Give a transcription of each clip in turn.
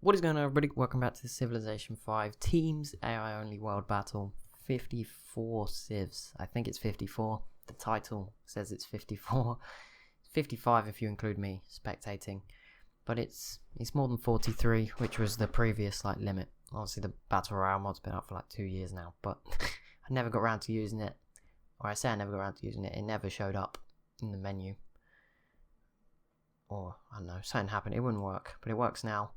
What is going on, everybody? Welcome back to the Civilization 5 Teams AI Only World Battle. 54 civs. I think it's 54. The title says it's 54. 55 if you include me spectating. But it's more than 43, which was the previous limit. Obviously the Battle Royale mod's been up for 2 years now, but I never got around to using it. Or I say I never got around to using it. It never showed up in the menu. Or, I don't know, something happened. It wouldn't work, but it works now.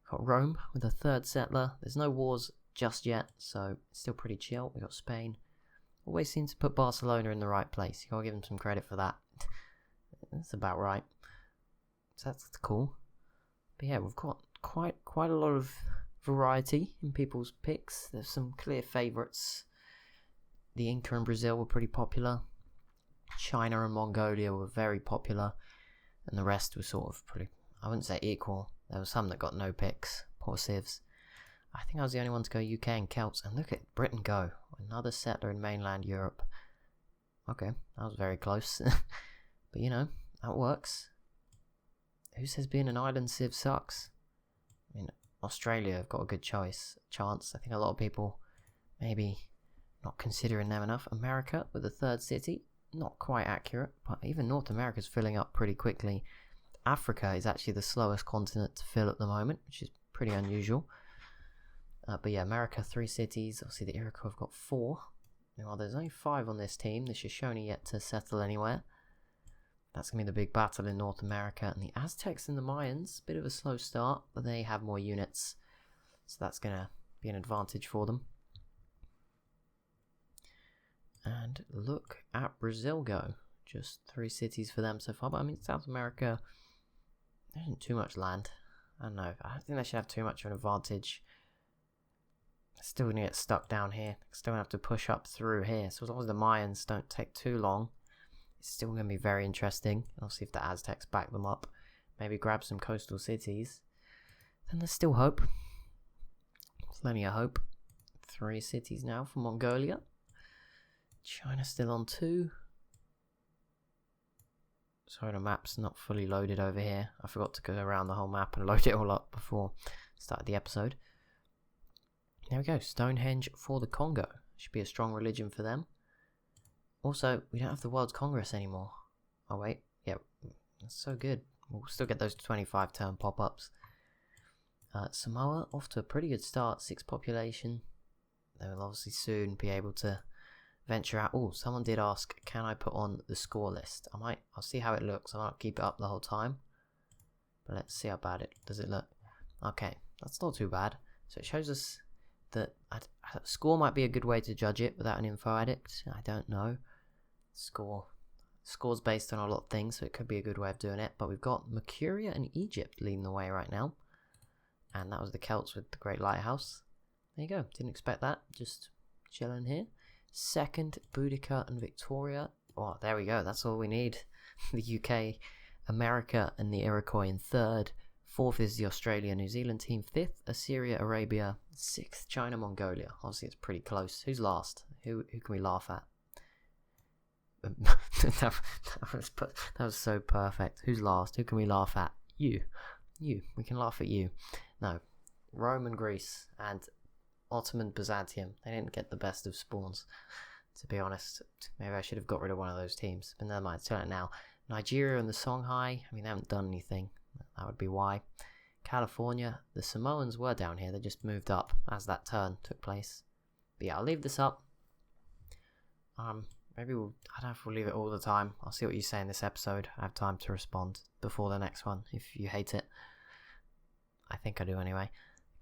Got Rome with a third settler. There's no wars just yet, so it's still pretty chill. We got Spain. Always seems to put Barcelona in the right place. You gotta give them some credit for that. That's about right. So that's cool. But yeah, we've got quite a lot of variety in people's picks. There's some clear favourites. The Inca and Brazil were pretty popular. China and Mongolia were very popular. And the rest was sort of pretty, I wouldn't say equal. There were some that got no picks. Poor civs. I think I was the only one to go UK and Celts. And look at Britain go. Another settler in mainland Europe. Okay, that was very close. But you know, that works. Who says being an island civ sucks? I mean, Australia have got a good chance. I think a lot of people maybe not considering them enough. America with a third city. Not quite accurate, but even North America's filling up pretty quickly. Africa is actually the slowest continent to fill at the moment, which is pretty unusual. But yeah, America, 3 cities. Obviously, the Iroquois have got 4. Well, there's only 5 on this team. The Shoshone yet to settle anywhere. That's going to be the big battle in North America. And the Aztecs and the Mayans, bit of a slow start, but they have more units. So that's going to be an advantage for them. And look at Brazil go. Just 3 cities for them so far. But I mean, South America, there isn't too much land. I don't know. I don't think they should have too much of an advantage. Still going to get stuck down here. Still going to have to push up through here. So as long as the Mayans don't take too long, it's still going to be very interesting. I'll see if the Aztecs back them up. Maybe grab some coastal cities. Then there's still hope. Plenty of hope. 3 cities now for Mongolia. China still on 2. Sorry, the map's not fully loaded over here. I forgot to go around the whole map and load it all up before I started the episode. There we go. Stonehenge for the Congo. Should be a strong religion for them. Also, we don't have the World's Congress anymore. Oh wait, yeah, that's so good. We'll still get those 25 turn pop-ups. Samoa off to a pretty good start. 6 population. They will obviously soon be able to venture out. Oh, someone did ask, can I put on the score list? I'll see how it looks. I might keep it up the whole time. But let's see how bad it does it look. Okay, that's not too bad. So it shows us that score might be a good way to judge it without an info addict. I don't know. Score's based on a lot of things, so it could be a good way of doing it. But we've got Mercuria and Egypt leading the way right now. And that was the Celts with the Great Lighthouse. There you go. Didn't expect that. Just chilling here. Second, Boudica and Victoria. Oh, there we go. That's all we need. The UK, America, and the Iroquois in third. 4th is the Australia, New Zealand team. 5th, Assyria, Arabia. 6th, China, Mongolia. Obviously, it's pretty close. Who's last? Who can we laugh at? that was so perfect. Who's last? Who can we laugh at? You. We can laugh at you. No. Rome and Greece and Ottoman Byzantium. They didn't get the best of spawns, to be honest. Maybe I should have got rid of one of those teams. But never mind, it's too late now. Nigeria and the Songhai. I mean, they haven't done anything. That would be why. California. The Samoans were down here. They just moved up as that turn took place. But yeah, I'll leave this up. Maybe I don't know if we'll leave it all the time. I'll see what you say in this episode. I have time to respond before the next one if you hate it. I think I do anyway.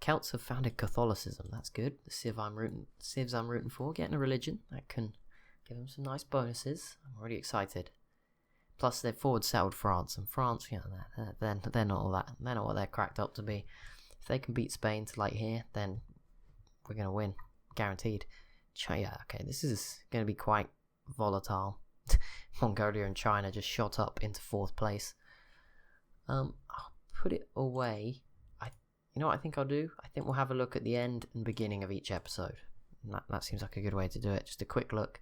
Celts have founded Catholicism. That's good. The civs I'm rooting for, getting a religion that can give them some nice bonuses. I'm already excited. Plus, they've forward settled France, and France, you know, they're not all that. They're not what they're cracked up to be. If they can beat Spain to here, then we're gonna win, guaranteed. Yeah, okay, this is gonna be quite volatile. Mongolia and China just shot up into 4th place. I'll put it away. You know what I think I'll do? I think we'll have a look at the end and beginning of each episode. And that seems like a good way to do it. Just a quick look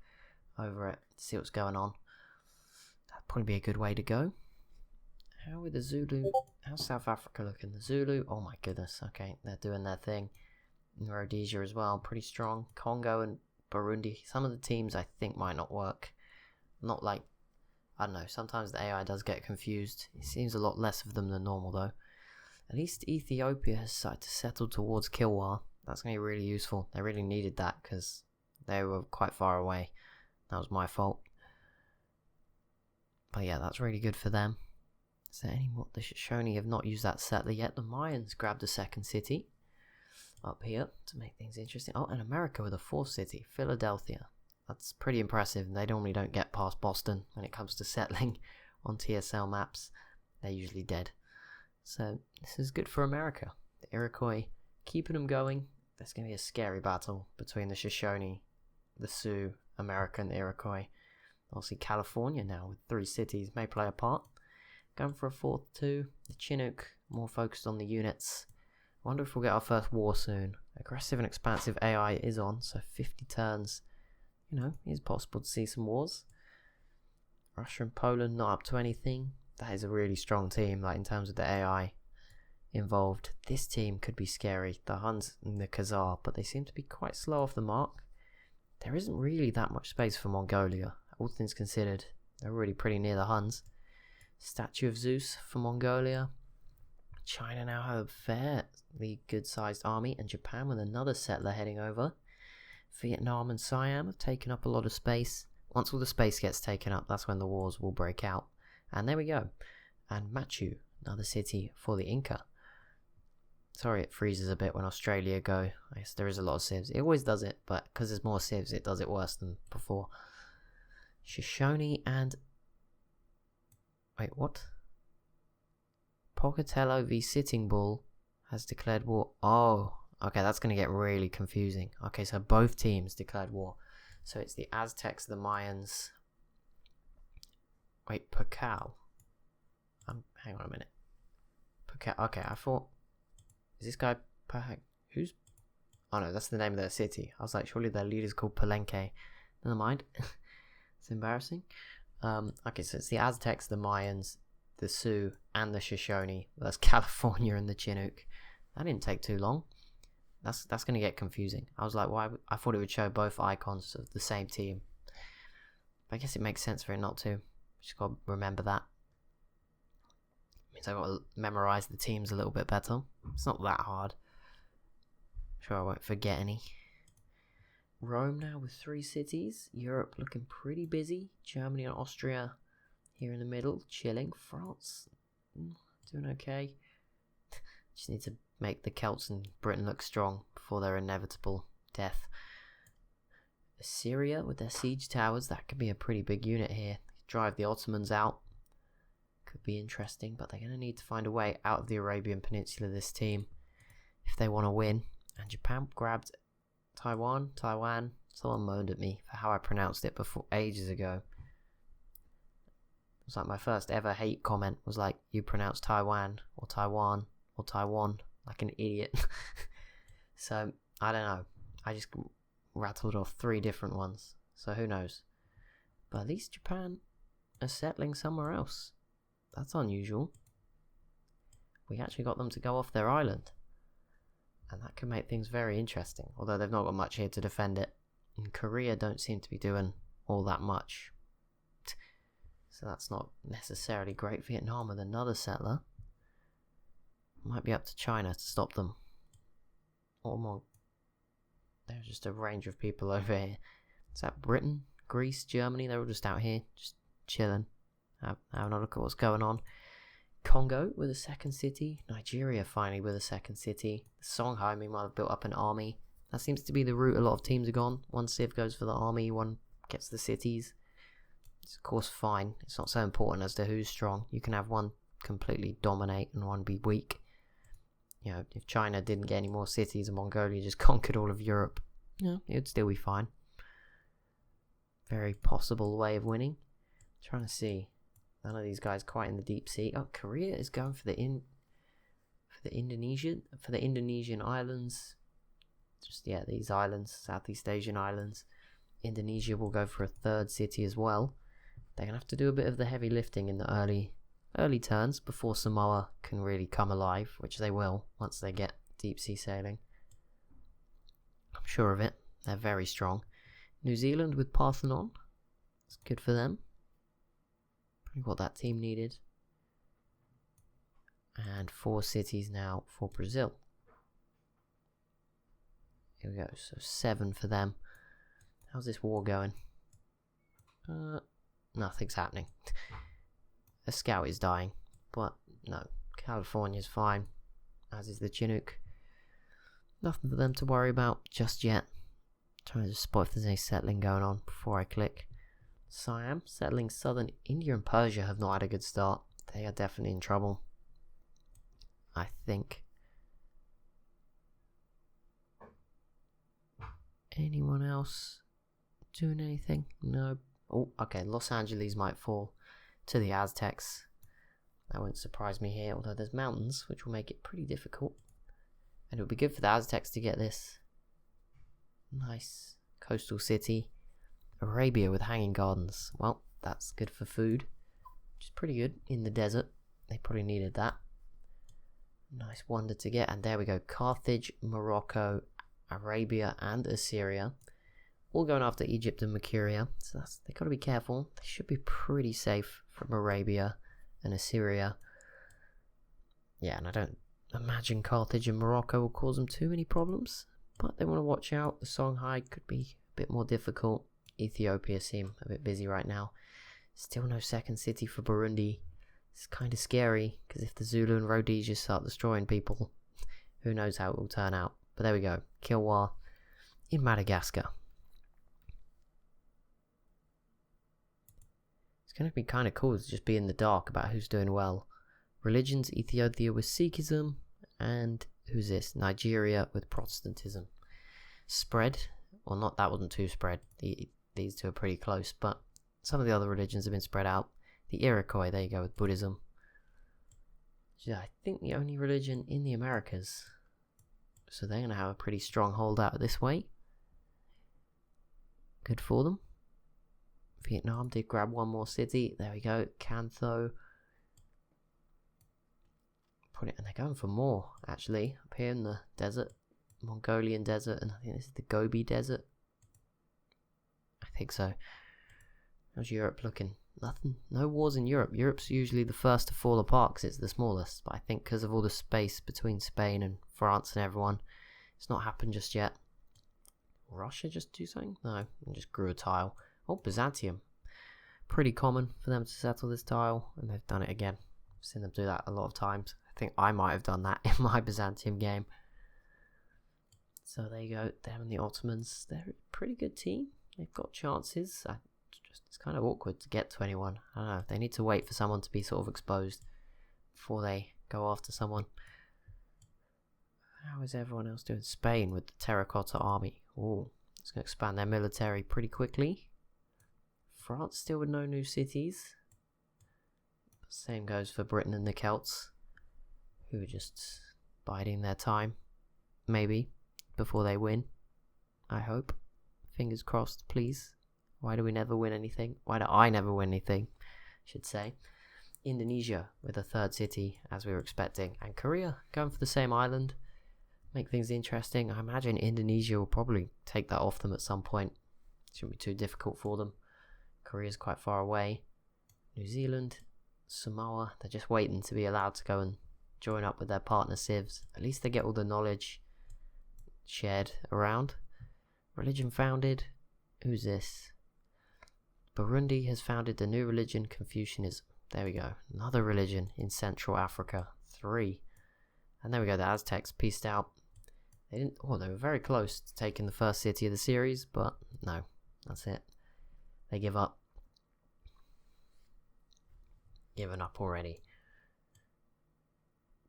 over it, see what's going on. That'd probably be a good way to go. How are the Zulu? How's South Africa looking? The Zulu? Oh my goodness. Okay, they're doing their thing. And Rhodesia as well, pretty strong. Congo and Burundi. Some of the teams I think might not work. Not like, I don't know, sometimes the AI does get confused. It seems a lot less of them than normal though. At least Ethiopia has started to settle towards Kilwa. That's going to be really useful. They really needed that because they were quite far away. That was my fault. But yeah, that's really good for them. Is there any more? The Shoshone have not used that settler yet. The Mayans grabbed a second city up here to make things interesting. Oh, and America with a fourth city, Philadelphia. That's pretty impressive. They normally don't get past Boston when it comes to settling on TSL maps. They're usually dead. So this is good for America. The Iroquois keeping them going. There's going to be a scary battle between the Shoshone, the Sioux, America, and the Iroquois. Obviously California now with 3 cities may play a part. Going for a 4th too. The Chinook more focused on the units. I wonder if we'll get our first war soon. Aggressive and expansive AI is on, so 50 turns. You know, it's possible to see some wars. Russia and Poland not up to anything. That is a really strong team, like in terms of the AI involved. This team could be scary, the Huns and the Khazar, but they seem to be quite slow off the mark. There isn't really that much space for Mongolia, all things considered. They're really pretty near the Huns. Statue of Zeus for Mongolia. China now have a fairly good-sized army, and Japan with another settler heading over. Vietnam and Siam have taken up a lot of space. Once all the space gets taken up, that's when the wars will break out. And there we go. And Machu, another city for the Inca. Sorry it freezes a bit when Australia go. I guess there is a lot of civs. It always does it, but because there's more civs, it does it worse than before. Shoshone and... Wait, what? Pocatello v Sitting Bull has declared war. Oh, okay, that's going to get really confusing. Okay, so both teams declared war. So it's the Aztecs, the Mayans. Wait, Pacal. Hang on a minute. Pacal. Okay, I thought... Is this guy... Who's... Oh no, that's the name of their city. I was like, surely their leader's called Palenque. Never mind. It's embarrassing. Okay, so it's the Aztecs, the Mayans, the Sioux, and the Shoshone. That's California and the Chinook. That didn't take too long. That's going to get confusing. I was like, why? I thought it would show both icons of the same team. But I guess it makes sense for it not to. Just got to remember that. Means I've got to memorize the teams a little bit better. It's not that hard. Sure, I won't forget any. Rome now with 3 cities. Europe looking pretty busy. Germany and Austria here in the middle, chilling. France doing okay. Just need to make the Celts and Britain look strong before their inevitable death. Assyria with their siege towers, that could be a pretty big unit here. Drive the Ottomans out. Could be interesting, but they're going to need to find a way out of the Arabian Peninsula, this team, if they want to win. And Japan grabbed Taiwan. Someone moaned at me for how I pronounced it before ages ago. It was like my first ever hate comment was like, you pronounce Taiwan or Taiwan or Taiwan like an idiot. So I don't know, I just rattled off 3 different ones, so who knows. But at least Japan are settling somewhere else. That's unusual. We actually got them to go off their island, and that could make things very interesting, although they've not got much here to defend it. And Korea don't seem to be doing all that much, so that's not necessarily great. Vietnam with another settler. Might be up to China to stop them. Or more. There's just a range of people over here. Is that Britain, Greece, Germany? They're all just out here, just chilling, having a look at what's going on. Congo with a second city. Nigeria finally with a second city. Songhai meanwhile have built up an army. That seems to be the route a lot of teams are gone. One civ goes for the army, one gets the cities. It's of course fine. It's not so important as to who's strong. You can have one completely dominate and one be weak. You know, if China didn't get any more cities and Mongolia just conquered all of Europe, yeah, it would still be fine. Very possible way of winning. Trying to see. None of these guys quite in the deep sea. Oh, Korea is going for the Indonesian islands. Just yeah, these islands, Southeast Asian islands. Indonesia will go for a 3rd city as well. They're gonna have to do a bit of the heavy lifting in the early early turns before Samoa can really come alive, which they will once they get deep sea sailing. I'm sure of it. They're very strong. New Zealand with Parthenon. It's good for them. Pretty what that team needed. And 4 cities now for Brazil. Here we go. So 7 for them. How's this war going? Nothing's happening. A scout is dying. But no. California's fine. As is the Chinook. Nothing for them to worry about just yet. Trying to spot if there's any settling going on before I click. Siam settling southern India and Persia have not had a good start. They are definitely in trouble, I think. Anyone else doing anything? No. Oh, okay. Los Angeles might fall to the Aztecs. That wouldn't surprise me here, although there's mountains, which will make it pretty difficult. And it would be good for the Aztecs to get this nice coastal city. Arabia with hanging gardens. Well, that's good for food, which is pretty good in the desert. They probably needed that. Nice wonder to get. And there we go. Carthage, Morocco, Arabia and Assyria. All going after Egypt and Mercuria. So they've got to be careful. They should be pretty safe from Arabia and Assyria. Yeah, and I don't imagine Carthage and Morocco will cause them too many problems. But they want to watch out. The Songhai could be a bit more difficult. Ethiopia seem a bit busy right now. Still no second city for Burundi. It's kind of scary, because if the Zulu and Rhodesia start destroying people, who knows how it will turn out. But there we go. Kilwa in Madagascar. It's going to be kind of cool to just be in the dark about who's doing well. Religions, Ethiopia with Sikhism, and who's this? Nigeria with Protestantism. Spread, well, not that wasn't too spread. These two are pretty close, but some of the other religions have been spread out. The Iroquois, there you go, with Buddhism. Yeah, I think the only religion in the Americas. So they're going to have a pretty strong hold out this way. Good for them. Vietnam did grab one more city. There we go. Cantho. Put it, and they're going for more, actually. Up here in the desert. Mongolian desert, and I think this is the Gobi desert. I think so. How's Europe looking? Nothing. No wars in Europe. Europe's usually the first to fall apart because it's the smallest. But I think because of all the space between Spain and France and everyone, it's not happened just yet. Russia just do something? No, it just grew a tile. Oh, Byzantium. Pretty common for them to settle this tile, and they've done it again. I've seen them do that a lot of times. I think I might have done that in my Byzantium game. So there you go. Them and the Ottomans. They're a pretty good team. They've got chances. It's kind of awkward to get to anyone. I don't know. They need to wait for someone to be sort of exposed before they go after someone. How is everyone else doing? Spain with the Terracotta Army. Oh, it's going to expand their military pretty quickly. France still with no new cities. Same goes for Britain and the Celts, who are just biding their time, maybe, before they win. I hope. Fingers crossed, please. Why do we never win anything? Why do I never win anything, I should say. Indonesia with a third city, as we were expecting. And Korea going for the same island. Make things interesting. I imagine Indonesia will probably take that off them at some point. It shouldn't be too difficult for them. Korea's quite far away. New Zealand, Samoa, they're just waiting to be allowed to go and join up with their partner civs. At least they get all the knowledge shared around. Religion founded. Who's this? Burundi has founded the new religion, Confucianism. There we go. Another religion in Central Africa. 3. And there we go. The Aztecs peaced out. They didn't. Oh, they were very close to taking the first city of the series, but no. That's it. They give up. Given up already.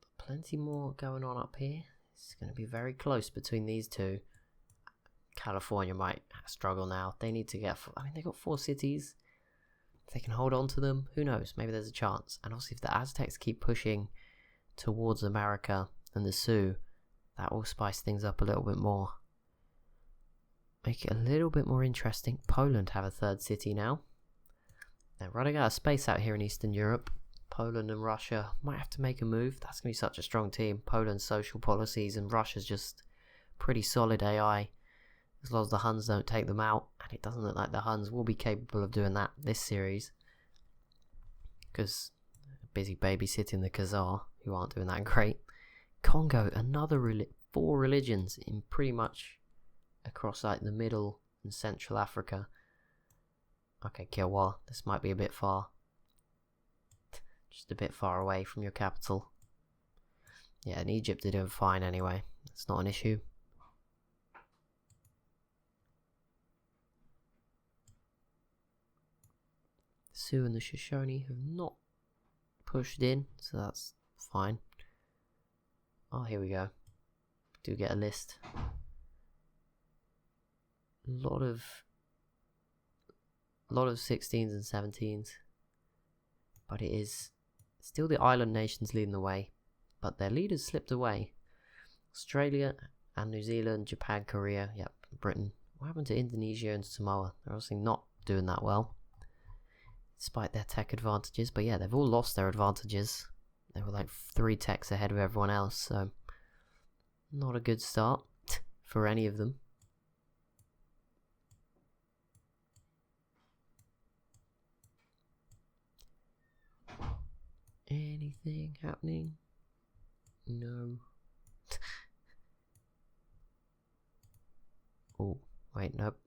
But plenty more going on up here. It's going to be very close between these two. California might struggle now. They need to get. I mean, they got 4 cities. If they can hold on to them, who knows? Maybe there's a chance. And also, if the Aztecs keep pushing towards America and the Sioux, that will spice things up a little bit more. Make it a little bit more interesting. Poland have a third city now. They're running out of space out here in Eastern Europe. Poland and Russia might have to make a move. That's going to be such a strong team. Poland's social policies and Russia's just pretty solid AI. As long as the Huns don't take them out. And it doesn't look like the Huns will be capable of doing that this series. Because busy babysitting the Khazar, who aren't doing that great. Congo, another 4 religions in pretty much across like the middle and central Africa. Okay, Kilwa, this might be a bit far. Just a bit far away from your capital. Yeah, in Egypt they're doing fine anyway. It's not an issue. The Sioux and the Shoshone have not pushed in, so that's fine. Oh, here we go. Do get a list. A lot of 16s and 17s, but it is still the island nations leading the way, but their leaders slipped away. Australia and New Zealand, Japan, Korea, yep, Britain. What happened to Indonesia and Samoa? They're obviously not doing that well, despite their tech advantages, but yeah, they've all lost their advantages. They were like 3 techs ahead of everyone else, so not a good start for any of them. Anything happening? No. Oh, wait, nope.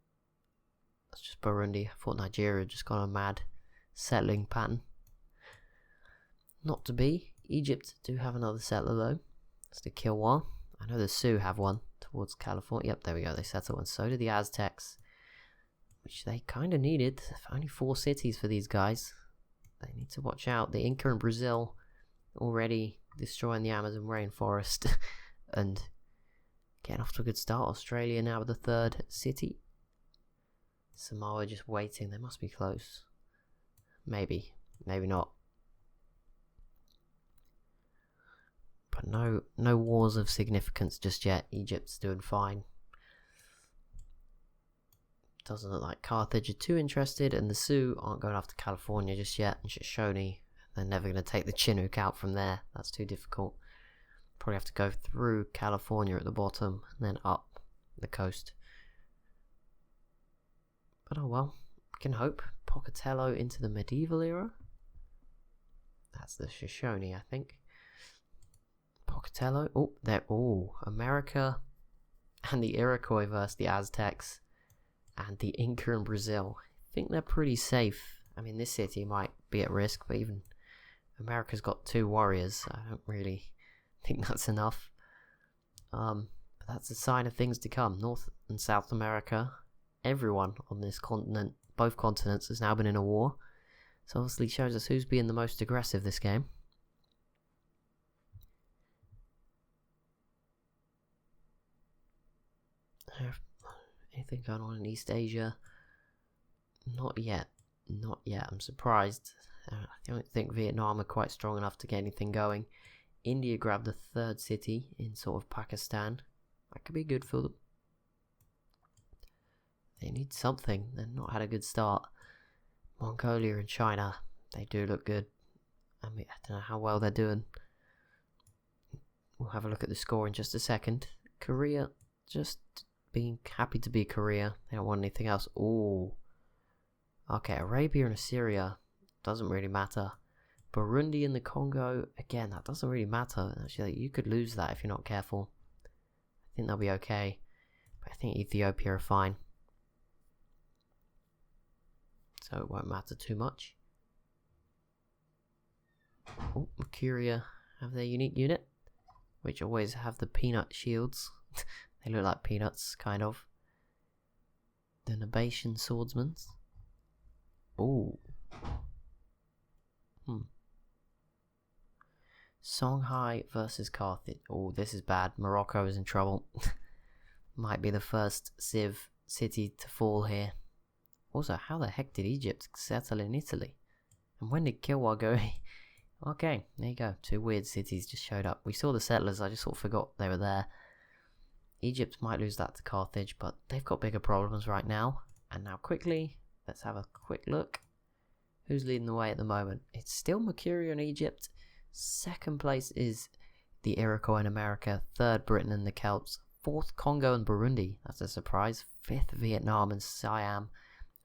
That's just Burundi. I thought Nigeria had just gone on a mad settling pattern. Not to be. Egypt do have another settler though. That's the Kilwa. I know the Sioux have one towards California. Yep, there we go. They settled one. So did the Aztecs, which they kind of needed. Only 4 cities for these guys. They need to watch out. The Inca in Brazil already destroying the Amazon rainforest and getting off to a good start. Australia now with the 3rd city. Samoa just waiting. They must be close. Maybe. Maybe not. But no wars of significance just yet. Egypt's doing fine. Doesn't look like Carthage are too interested, and the Sioux aren't going after California just yet, and Shoshone, they're never going to take the Chinook out from there. That's too difficult. Probably have to go through California at the bottom, and then up the coast. But oh well, we can hope. Pocatello into the medieval era. That's the Shoshone, I think. Pocatello. Oh, there. Oh, America and the Iroquois versus the Aztecs and the Inca in Brazil. I think they're pretty safe. I mean, this city might be at risk, but even America's got 2 warriors. I don't really think that's enough. But that's a sign of things to come. North and South America, everyone on this continent, both continents, has now been in a war. So obviously shows us who's being the most aggressive this game. Anything going on in East Asia? Not yet. Not yet. I'm surprised. I don't think Vietnam are quite strong enough to get anything going. India grabbed the 3rd city in sort of Pakistan. That could be good for them. They need something. They've not had a good start. Mongolia and China, they do look good. I mean, I don't know how well they're doing. We'll have a look at the score in just a second. Korea, just being happy to be Korea. They don't want anything else. Ooh. Okay, Arabia and Assyria doesn't really matter. Burundi and the Congo, again, that doesn't really matter. Actually, you could lose that if you're not careful. I think they'll be okay. But I think Ethiopia are fine. So it won't matter too much. Oh, Mercuria have their unique unit, which always have the peanut shields. They look like peanuts, kind of. The Nabatian swordsmen. Ooh. Songhai versus Carthage. Oh, this is bad. Morocco is in trouble. Might be the first Civ city to fall here. Also, how the heck did Egypt settle in Italy? And when did Kilwa go? Okay, there you go. 2 weird cities just showed up. We saw the settlers, I just sort of forgot they were there. Egypt might lose that to Carthage, but they've got bigger problems right now. And now quickly, let's have a quick look Who's leading the way at the moment? It's still Mercuria and Egypt. Second place is the Iroquois in America. Third, Britain and the Celts. Fourth, Congo and Burundi. That's a surprise. Fifth, Vietnam and Siam.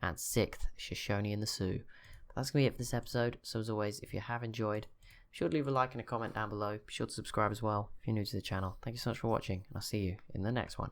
And sixth, Shoshone and the Sioux. But that's going to be it for this episode. So as always, if you have enjoyed, be sure to leave a like and a comment down below. Be sure to subscribe as well if you're new to the channel. Thank you so much for watching, and I'll see you in the next one.